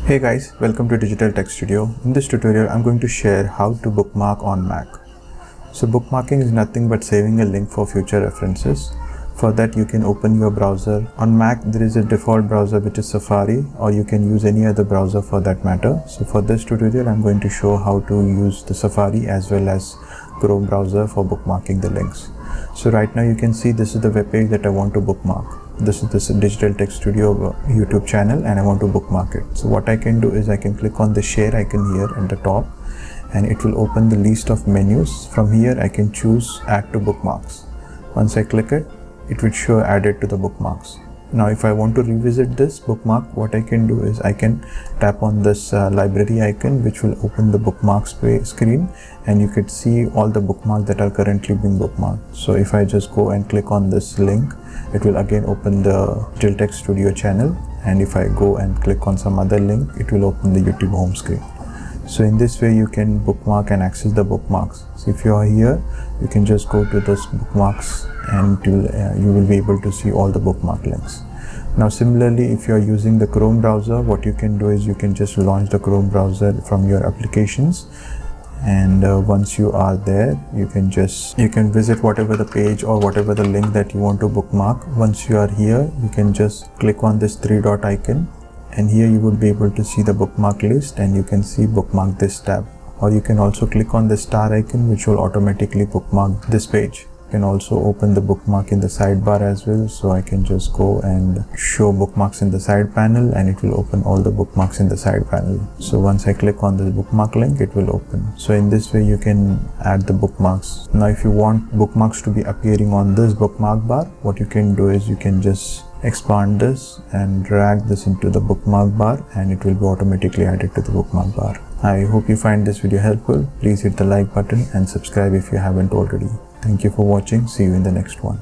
Hey guys, welcome to Digital Tech Studio. In this tutorial, I'm going to share how to bookmark on Mac. So bookmarking is nothing but saving a link for future references. For that, you can open your browser. On Mac, there is a default browser which is Safari, or you can use any other browser for that matter. So for this tutorial, I'm going to show how to use the Safari as well as Chrome browser for bookmarking the links. So right now you can see this is the web page that I want to bookmark. This is this Digital Tech Studio YouTube channel and I want to bookmark it. So what I can do is I can click on the share icon here at the top and it will open the list of menus. From here I can choose add to bookmarks. Once I click it, it will show added to the bookmarks. Now if I want to revisit this bookmark, what I can do is I can tap on this library icon, which will open the bookmarks screen, and you could see all the bookmarks that are currently being bookmarked. So if I just go and click on this link, it will again open the Digital Tech Studio channel, and if I go and click on some other link, it will open the YouTube home screen. So in this way you can bookmark and access the bookmarks. So if you are here, you can just go to this bookmarks and you will be able to see all the bookmark links. Now similarly, if you are using the Chrome browser, what you can do is you can just launch the Chrome browser from your applications, and once you are there, you can visit whatever the page or whatever the link that you want to bookmark. Once you are here, you can just click on this three dot icon, and here you would be able to see the bookmark list, and you can see bookmark this tab. Or you can also click on the star icon, which will automatically bookmark this page. You can also open the bookmark in the sidebar as well. So I can just go and show bookmarks in the side panel, and it will open all the bookmarks in the side panel. So once I click on the bookmark link, it will open. So in this way you can add the bookmarks. Now if you want bookmarks to be appearing on this bookmark bar, what you can do is you can just expand this and drag this into the bookmark bar, and it will be automatically added to the bookmark bar. I hope you find this video helpful. Please hit the like button and subscribe if you haven't already. Thank you for watching. See you in the next one.